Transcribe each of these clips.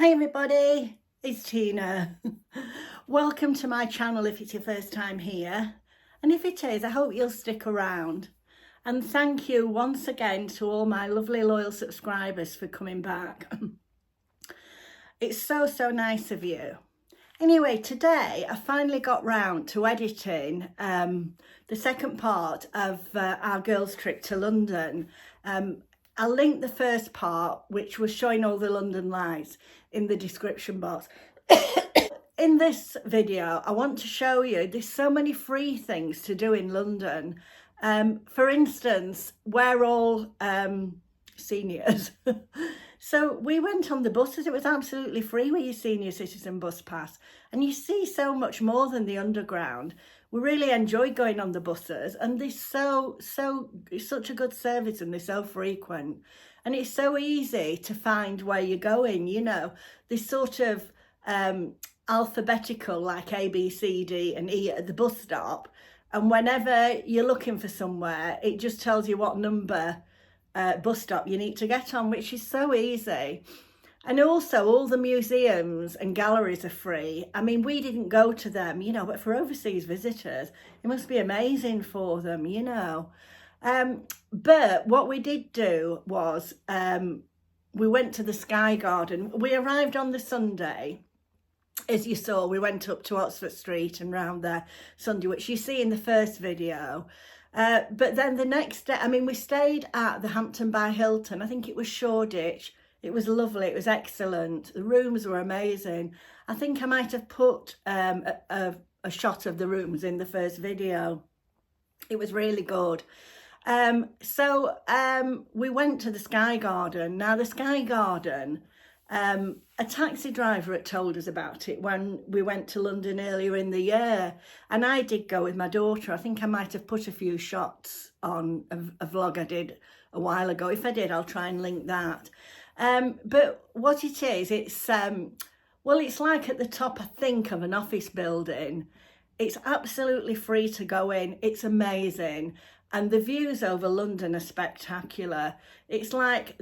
Hi everybody, it's Tina. Welcome to my channel if it's your first time here. And if it is, I hope you'll stick around. And thank you once again to all my lovely loyal subscribers for coming back. It's so nice of you. Anyway, today I finally got round to editing the second part of our girls' trip to London. I'll link the first part, which was showing all the London lights, in the description box. In this video, I want to show you there's so many free things to do in London. For instance, we're all seniors. So we went on the buses. It was absolutely free with your senior citizen bus pass. And you see so much more than the underground. We really enjoy going on the buses, and they're it's such a good service, and they're so frequent. And it's so easy to find where you're going, you know. They're sort of alphabetical, like A, B, C, D and E at the bus stop. And whenever you're looking for somewhere, it just tells you what number bus stop you need to get on, which is so easy. And also all the museums and galleries are free. I mean, we didn't go to them, you know, but for overseas visitors, it must be amazing for them, you know. But what we did do was we went to the Sky Garden. We arrived on the Sunday. As you saw, we went up to Oxford Street and round there Sunday, which you see in the first video. But then the next day, I mean, we stayed at the Hampton by Hilton. I think it was Shoreditch. It was lovely. It was excellent. The rooms were amazing. I think I might have put a shot of the rooms in the first video. It was really good. So we went to the Sky Garden. Now, the Sky Garden, a taxi driver had told us about it when we went to London earlier in the year. And I did go with my daughter. I think I might have put a few shots on a vlog I did a while ago. If I did, I'll try and link that. But what it is, it's, well, it's like at the top, I think, of an office building. It's absolutely free to go in. It's amazing. And the views over London are spectacular. It's like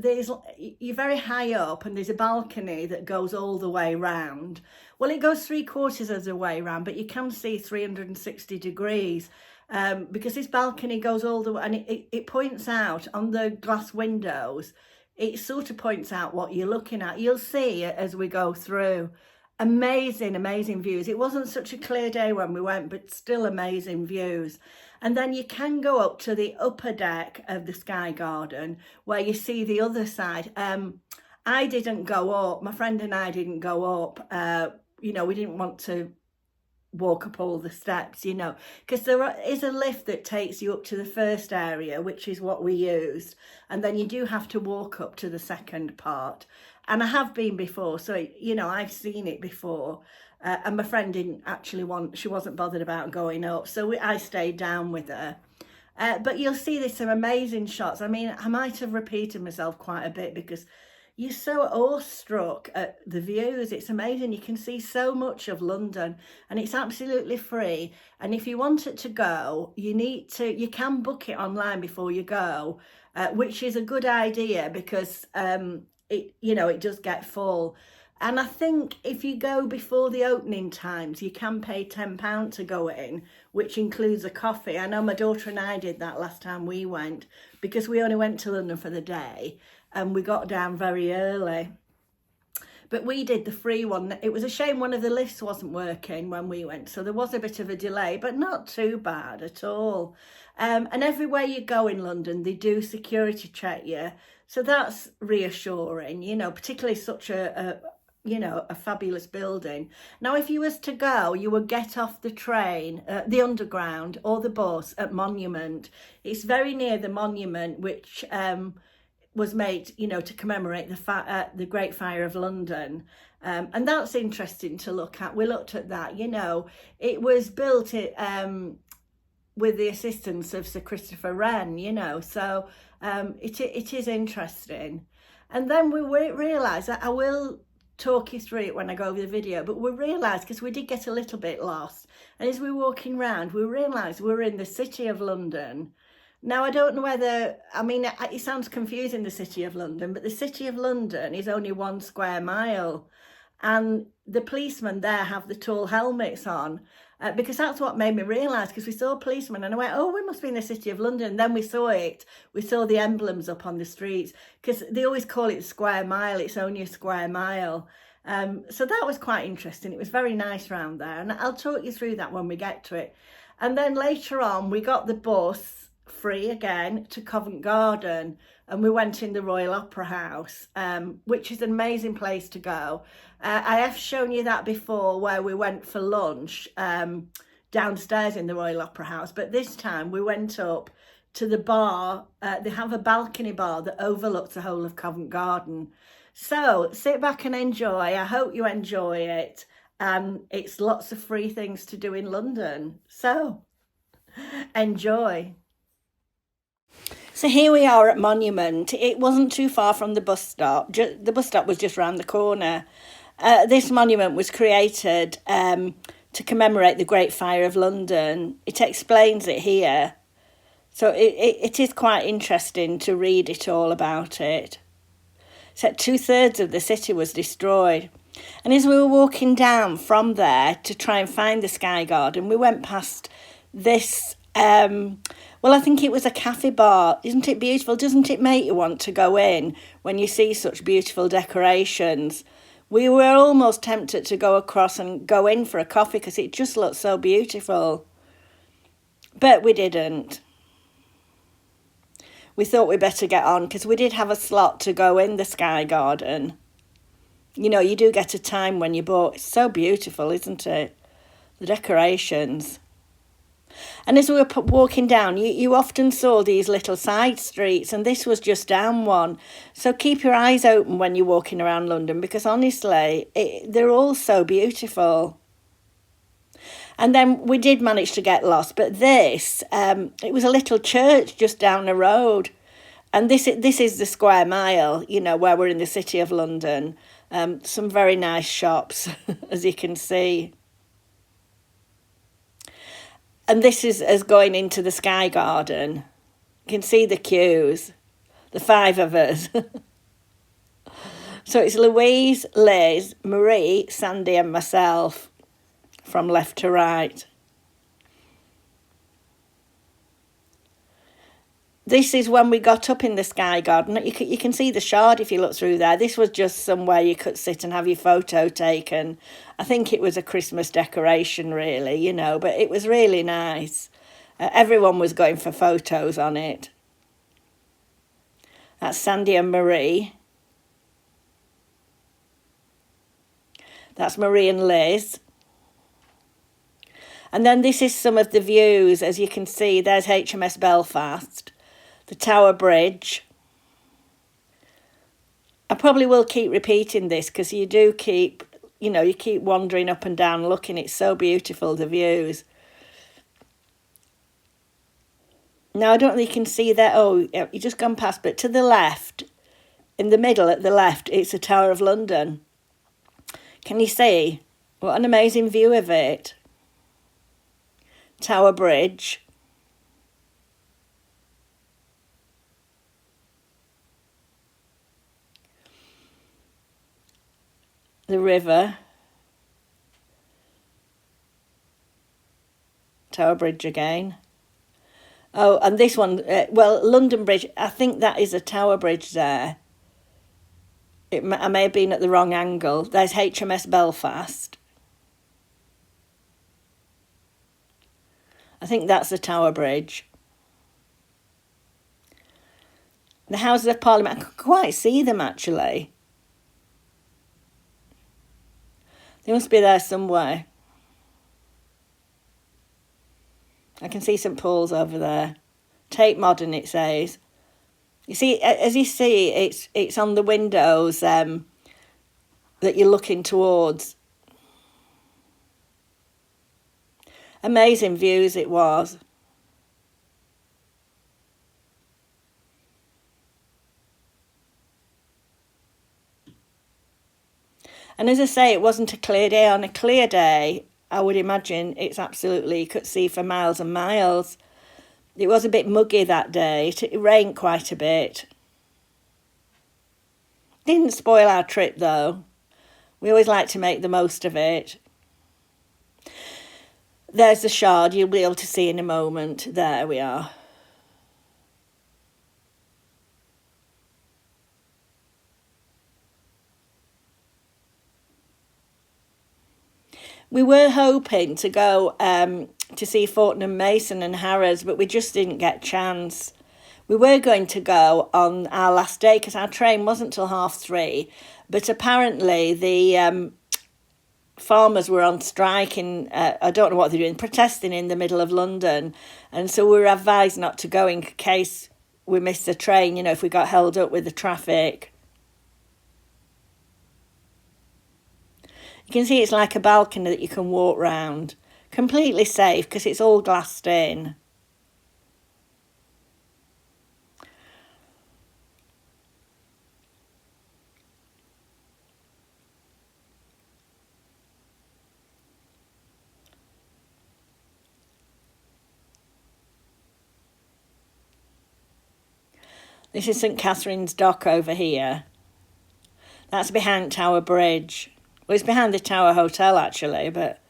you're very high up and there's a balcony that goes all the way round. Well, it goes 3/4 of the way round, but you can see 360 degrees because this balcony goes all the way, and it points out on the glass windows. It sort of points out what you're looking at. You'll see it as we go through. Amazing views. It wasn't such a clear day when we went, but still amazing views. And then you can go up to the upper deck of the Sky Garden where you see the other side. I didn't go up. My friend and I didn't go up. You know, we didn't want to walk up all the steps, you know, because there is a lift that takes you up to the first area, which is what we used, and then you do have to walk up to the second part. And I have been before, so you know, I've seen it before, and my friend didn't actually she wasn't bothered about going up, so I stayed down with her. But you'll see there's some amazing shots. I mean, I might have repeated myself quite a bit because you're so awestruck at the views. It's amazing. You can see so much of London, and it's absolutely free. And if you want it to go, you can book it online before you go, which is a good idea because it does get full. And I think if you go before the opening times, you can pay £10 to go in, which includes a coffee. I know my daughter and I did that last time we went because we only went to London for the day and we got down very early. But we did the free one. It was a shame one of the lifts wasn't working when we went, so there was a bit of a delay, but not too bad at all. And everywhere you go in London, they do security check you. So that's reassuring, you know, particularly such a fabulous building. Now, if you was to go, you would get off the train, the underground or the bus at Monument. It's very near the Monument, which was made, you know, to commemorate the Great Fire of London. And that's interesting to look at. We looked at that, you know. It was built with the assistance of Sir Christopher Wren, you know, so it is interesting. And then we realised that I will talk you through it when I go over the video, but we realised, because we did get a little bit lost, and as we were walking around, we realised we were in the City of London. Now, I don't know whether, I mean, it sounds confusing, the City of London, but the City of London is only 1 square mile. and the policemen there have the tall helmets on, because that's what made me realise, because we saw policemen and I went, oh, we must be in the City of London. And then we saw the emblems up on the streets, because they always call it square mile, it's only a square mile. So that was quite interesting. It was very nice round there, and I'll talk you through that when we get to it. And then later on we got the bus free again to Covent Garden, and we went in the Royal Opera House, which is an amazing place to go. I have shown you that before, where we went for lunch downstairs in the Royal Opera House, but this time we went up to the bar. They have a balcony bar that overlooks the whole of Covent Garden. So sit back and enjoy. I hope you enjoy it. It's lots of free things to do in London, so enjoy. So here we are at Monument. It wasn't too far from the bus stop. The bus stop was just round the corner. This monument was created to commemorate the Great Fire of London. It explains it here. So it is quite interesting to read it all about it. So 2/3 of the city was destroyed. And as we were walking down from there to try and find the Sky Garden, we went past this, well, I think it was a cafe bar. Isn't it beautiful? Doesn't it make you want to go in when you see such beautiful decorations? We were almost tempted to go across and go in for a coffee because it just looked so beautiful. But we didn't. We thought we'd better get on because we did have a slot to go in the Sky Garden. You know, you do get a time when you book. It's so beautiful, isn't it? The decorations. And as we were walking down, you often saw these little side streets, and this was just down one. So keep your eyes open when you're walking around London, because honestly, they're all so beautiful. And then we did manage to get lost, but this, it was a little church just down the road. And this is the square mile, you know, where we're in the City of London. Some very nice shops, as you can see. And this is as going into the Sky Garden. You can see the queues, the 5 of us. So it's Louise, Liz, Marie, Sandy and myself from left to right. This is when we got up in the Sky Garden. You can see the Shard if you look through there. This was just somewhere you could sit and have your photo taken. I think it was a Christmas decoration, really, you know, but it was really nice. Everyone was going for photos on it. That's Sandy and Marie. That's Marie and Liz. And then this is some of the views. As you can see, there's HMS Belfast. The Tower Bridge. I probably will keep repeating this because you do keep, you know, you keep wandering up and down looking. It's so beautiful, the views. Now, I don't know if you can see that. Oh, you just gone past, but to the left, in the middle at the left, it's the Tower of London. Can you see? What an amazing view of it. Tower Bridge. The river. Tower Bridge again. Oh, and this one, well, London Bridge, I think that is a Tower Bridge there. I may have been at the wrong angle. There's HMS Belfast. I think that's the Tower Bridge. The Houses of Parliament, I could quite see them actually. They must be there somewhere. I can see St Paul's over there. Tate Modern, it says. You see, as you see, it's on the windows that you're looking towards. Amazing views it was. And as I say, it wasn't a clear day. On a clear day, I would imagine it's absolutely, you could see for miles and miles. It was a bit muggy that day. It rained quite a bit. Didn't spoil our trip though. We always like to make the most of it. There's the Shard, you'll be able to see in a moment. There we are. We were hoping to go to see Fortnum Mason and Harrods, but we just didn't get a chance. We were going to go on our last day because our train wasn't till 3:30, but apparently the farmers were on strike in, I don't know what they're doing, protesting in the middle of London. And so we were advised not to go in case we missed the train, you know, if we got held up with the traffic. You can see it's like a balcony that you can walk round. Completely safe because it's all glassed in. This is St Catherine's Dock over here. That's behind Tower Bridge. Well, it's behind the Tower Hotel, actually, but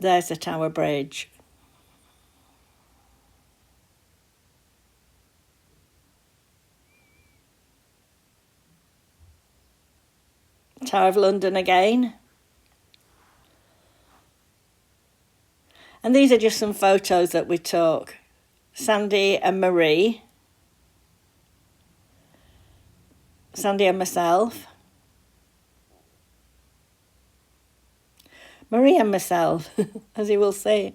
there's the Tower Bridge. Tower of London again. And these are just some photos that we took. Sandy and Marie. Sandy and myself. Marie and myself, as you will see.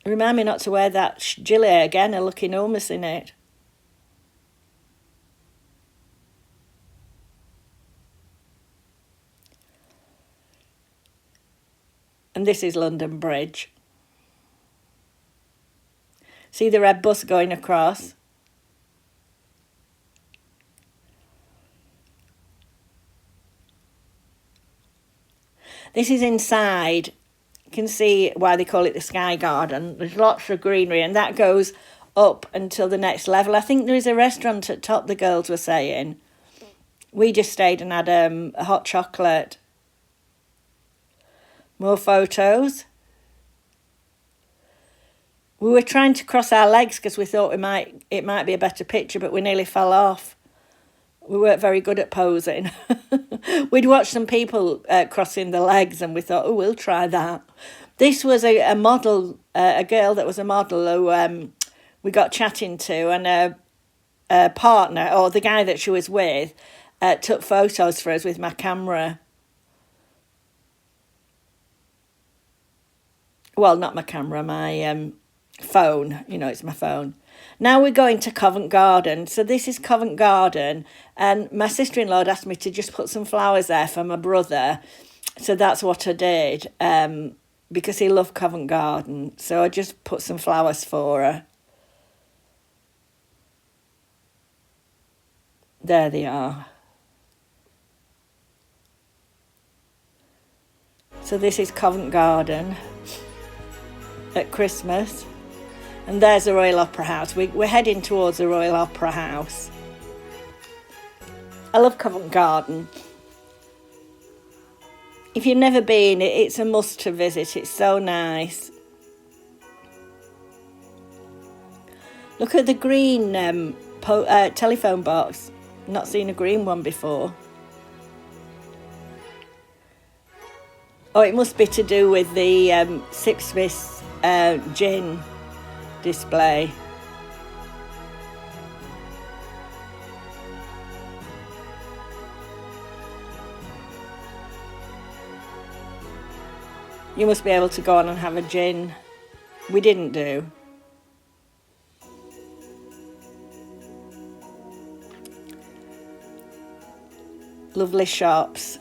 Remind me not to wear that gilet again, I look enormous in it. And this is London Bridge. See the red bus going across? This is inside. You can see why they call it the Sky Garden. There's lots of greenery and that goes up until the next level. I think there is a restaurant at top, the girls were saying. We just stayed and had a hot chocolate. More photos. We were trying to cross our legs because we thought it might be a better picture, but we nearly fell off. We weren't very good at posing. We'd watched some people crossing the legs and we thought, oh, we'll try that. This was a model, a girl that was a model who we got chatting to, and a partner, or the guy that she was with, took photos for us with my camera. Well, not my camera, my phone. You know, it's my phone. Now we're going to Covent Garden. So this is Covent Garden. And my sister-in-law asked me to just put some flowers there for my brother. So that's what I did. Because he loved Covent Garden. So I just put some flowers for her. There they are. So this is Covent Garden at Christmas. And there's the Royal Opera House. We're heading towards the Royal Opera House. I love Covent Garden. If you've never been, it's a must to visit. It's so nice. Look at the green telephone box. Not seen a green one before. Oh, it must be to do with the Six-Miss gin display. You must be able to go on and have a gin. We didn't do. Lovely shops.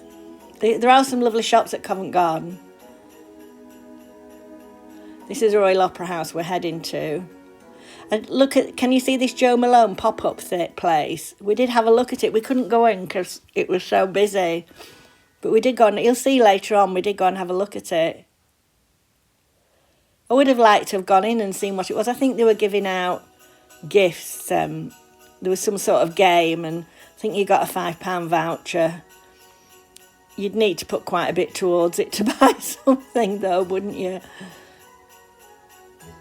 There are some lovely shops at Covent Garden. This is the Royal Opera House we're heading to. And look at, can you see this Joe Malone pop-up place? We did have a look at it. We couldn't go in because it was so busy. But we did go on. You'll see later on, we did go and have a look at it. I would have liked to have gone in and seen what it was. I think they were giving out gifts. There was some sort of game, and I think you got a £5 voucher. You'd need to put quite a bit towards it to buy something though, wouldn't you?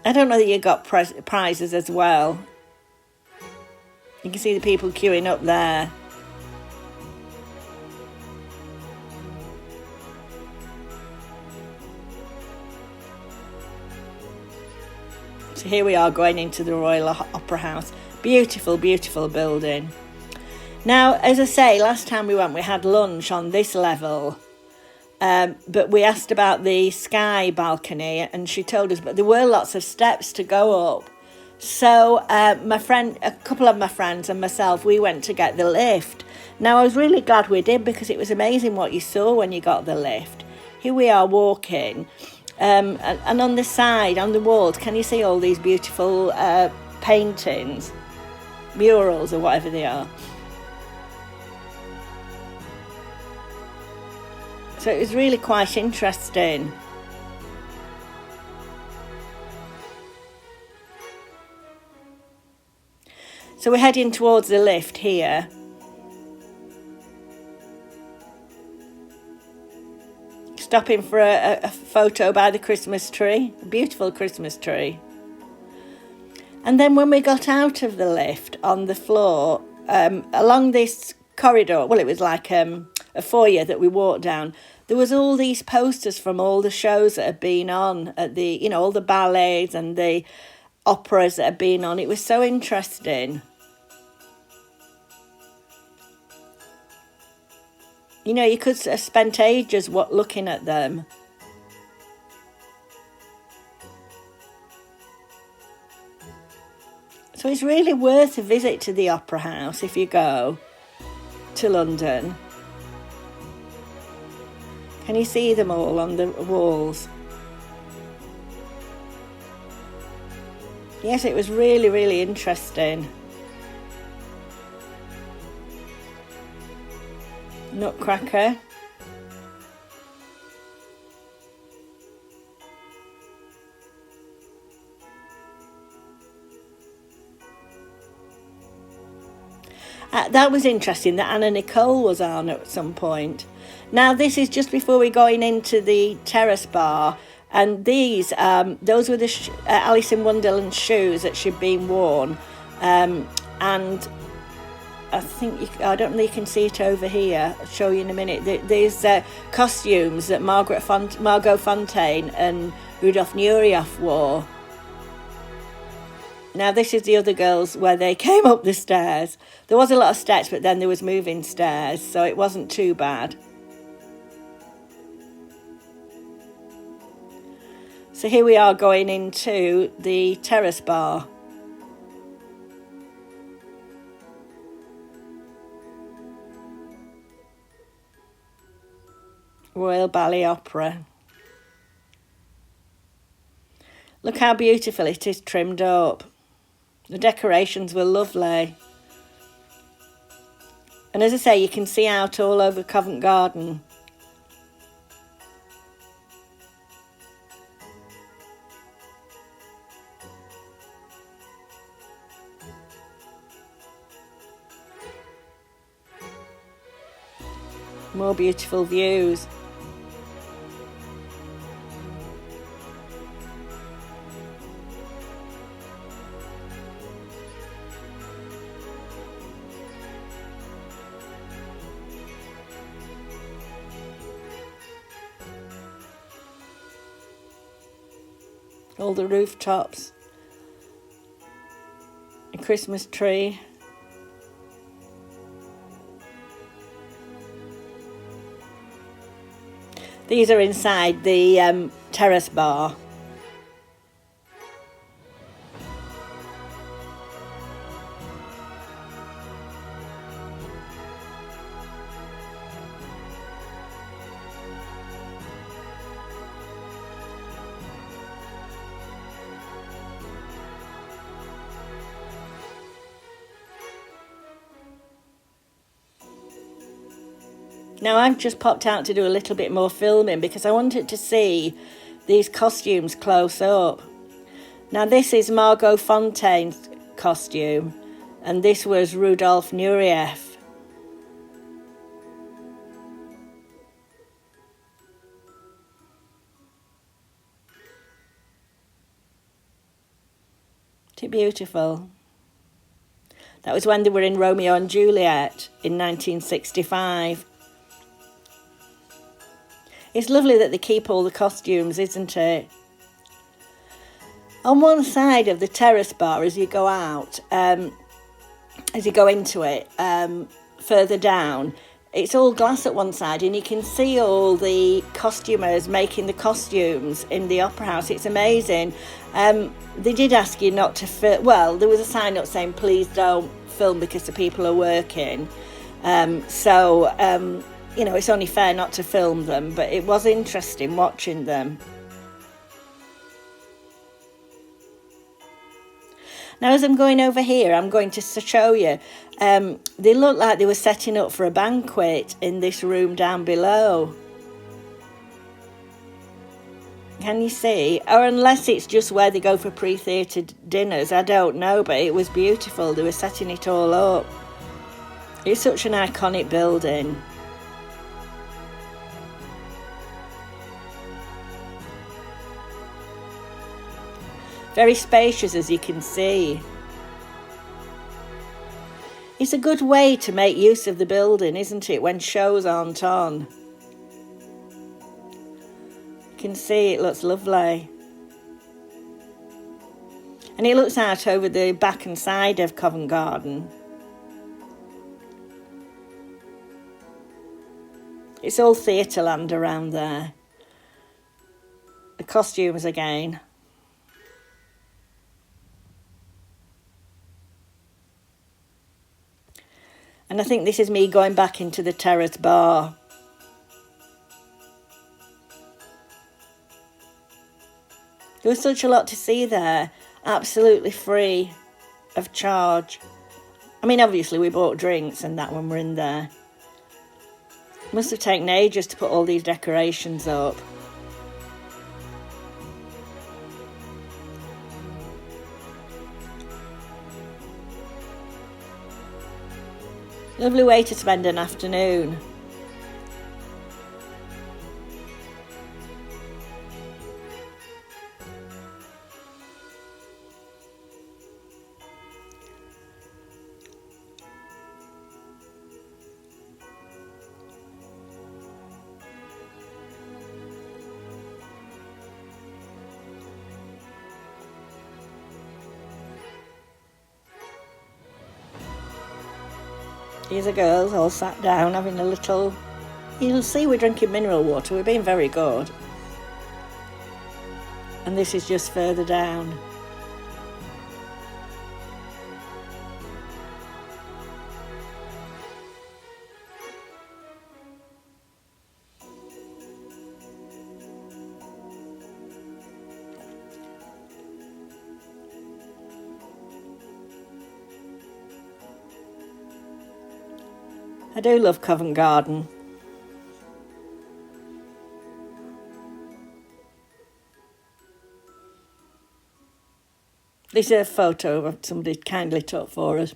I don't know that you got prizes as well. You can see the people queuing up there. So here we are going into the Royal Opera House. Beautiful, beautiful building. Now, as I say, last time we went, we had lunch on this level. But we asked about the sky balcony and she told us, but there were lots of steps to go up. So a couple of my friends and myself, we went to get the lift. Now, I was really glad we did because it was amazing what you saw when you got the lift. Here we are walking. And on the side, on the walls, can you see all these beautiful paintings, murals or whatever they are? So it was really quite interesting. So we're heading towards the lift here. Stopping for a photo by the Christmas tree, a beautiful Christmas tree. And then when we got out of the lift on the floor, along this corridor, well, it was like a foyer that we walked down, there was all these posters from all the shows that had been on at the, you know, all the ballets and the operas that had been on. It was so interesting. You know, you could have spent ages looking at them. So it's really worth a visit to the Opera House if you go to London. Can you see them all on the walls? Yes, it was really, really interesting. Nutcracker. That was interesting that Anna Nicole was on at some point. Now this is just before we're going into the terrace bar, and these those were the Alice in Wonderland shoes that she'd been worn, and I think I don't know, you can see it over here. I'll show you in a minute. These costumes that Margot Fonteyn and Rudolf Nureyev wore. Now this is the other girls where they came up the stairs. There was a lot of steps, but then there was moving stairs, so it wasn't too bad. So here we are going into the terrace bar. Royal Ballet Opera. Look how beautiful it is trimmed up. The decorations were lovely. And as I say, you can see out all over Covent Garden. More beautiful views. All the rooftops. A Christmas tree. These are inside the terrace bar. Now I've just popped out to do a little bit more filming because I wanted to see these costumes close up. Now this is Margot Fonteyn's costume and this was Rudolf Nureyev. Isn't it beautiful? That was when they were in Romeo and Juliet in 1965. It's lovely that they keep all the costumes, isn't it? On one side of the terrace bar, as you go out, as you go into it, further down, it's all glass at one side, and you can see all the costumers making the costumes in the opera house. It's amazing. They did ask you not to film. Well, there was a sign up saying please don't film because the people are working. You know, it's only fair not to film them, but it was interesting watching them. Now, as I'm going over here, I'm going to show you. They look like they were setting up for a banquet in this room down below. Can you see? Or unless it's just where they go for pre-theatre dinners, I don't know, but it was beautiful. They were setting it all up. It's such an iconic building. Very spacious, as you can see. It's a good way to make use of the building, isn't it, when shows aren't on? You can see it looks lovely. And it looks out over the back and side of Covent Garden. It's all theatre land around there. The costumes again. And I think this is me going back into the terrace bar. There was such a lot to see there. Absolutely free of charge. I mean, obviously we bought drinks and that when we're in there. Must have taken ages to put all these decorations up. Lovely way to spend an afternoon. Here's the girls all sat down having a little... You'll see we're drinking mineral water. We're being very good. And this is just further down. I do love Covent Garden. This is a photo of somebody kindly took for us.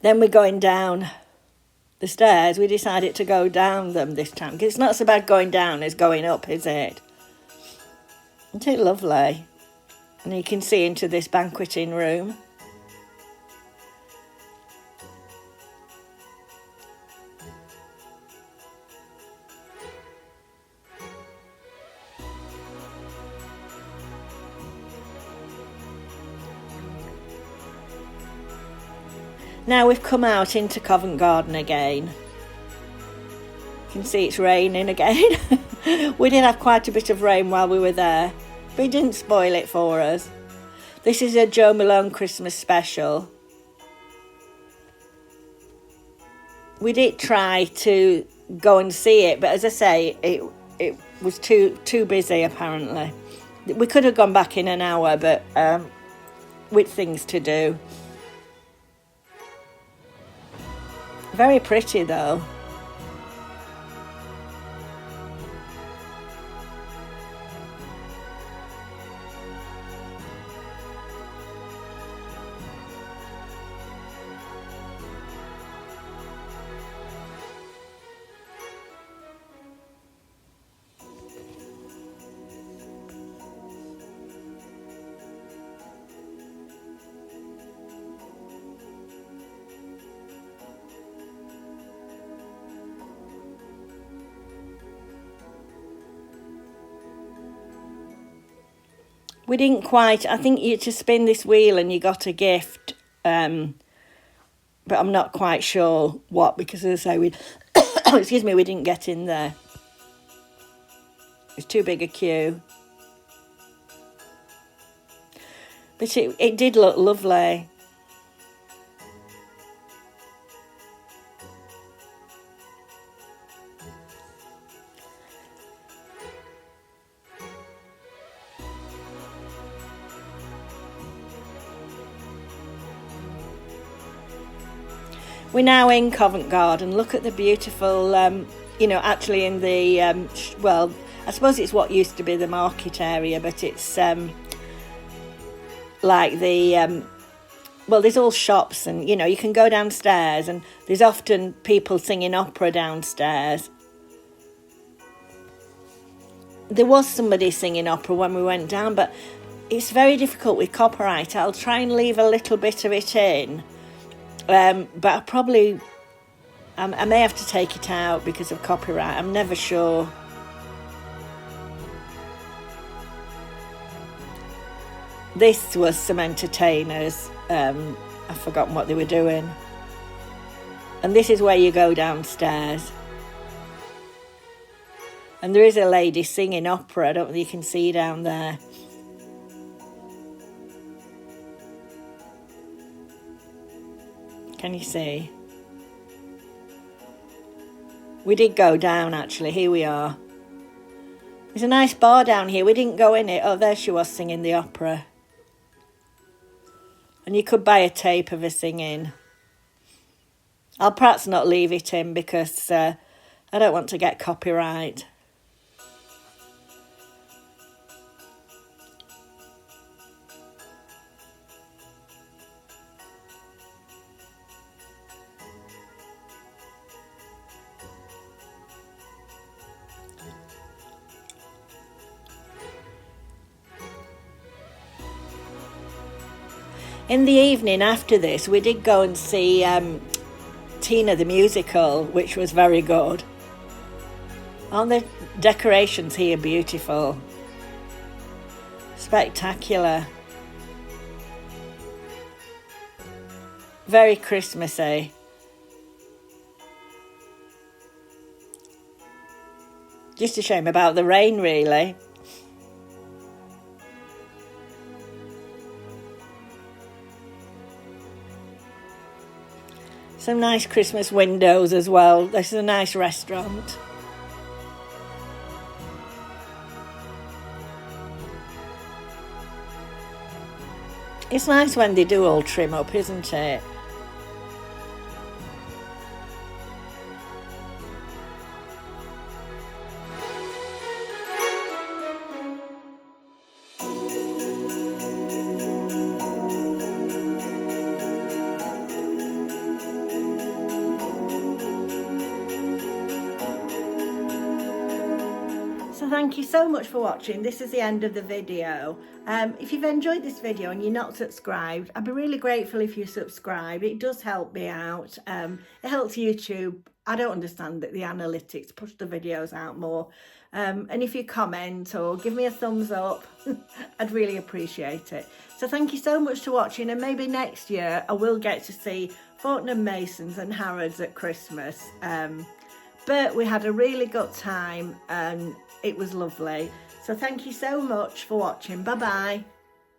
Then we're going down the stairs. We decided to go down them this time because it's not so bad going down as going up, is it? Isn't it lovely? And you can see into this banqueting room. Now we've come out into Covent Garden again. You can see it's raining again. We did have quite a bit of rain while we were there, but it didn't spoil it for us. This is a Joe Malone Christmas special. We did try to go and see it, but as I say, it was too busy apparently. We could have gone back in an hour, but with things to do. Very pretty though. We didn't quite. I think you to spin this wheel and you got a gift. But I'm not quite sure what, because as I say, we excuse me, we didn't get in there. It's too big a queue. But it did look lovely. We're now in Covent Garden. Look at the beautiful, actually in the, well, I suppose it's what used to be the market area, but it's like the, well, there's all shops and, you can go downstairs and there's often people singing opera downstairs. There was somebody singing opera when we went down, but it's very difficult with copyright. I'll try and leave a little bit of it in. But I may have to take it out because of copyright. I'm never sure. This was some entertainers. I've forgotten what they were doing. And this is where you go downstairs. And there is a lady singing opera. I don't know if you can see down there. Can you see? We did go down, actually. Here we are. There's a nice bar down here. We didn't go in it. Oh, there she was singing the opera. And you could buy a tape of her singing. I'll perhaps not leave it in because I don't want to get copyright. In the evening after this, we did go and see Tina the musical, which was very good. Aren't the decorations here beautiful? Spectacular. Very Christmassy. Just a shame about the rain, really. Some nice Christmas windows as well. This is a nice restaurant. It's nice when they do all trim up, isn't it? So thank you so much for watching. This is the end of the video. If you've enjoyed this video and you're not subscribed, I'd be really grateful if you subscribe. It does help me out. It helps YouTube. I don't understand the analytics, push the videos out more. And if you comment or give me a thumbs up, I'd really appreciate it. So thank you so much for watching, and maybe next year I will get to see Fortnum Masons and Harrods at Christmas. But we had a really good time and it was lovely. So thank you so much for watching. Bye bye.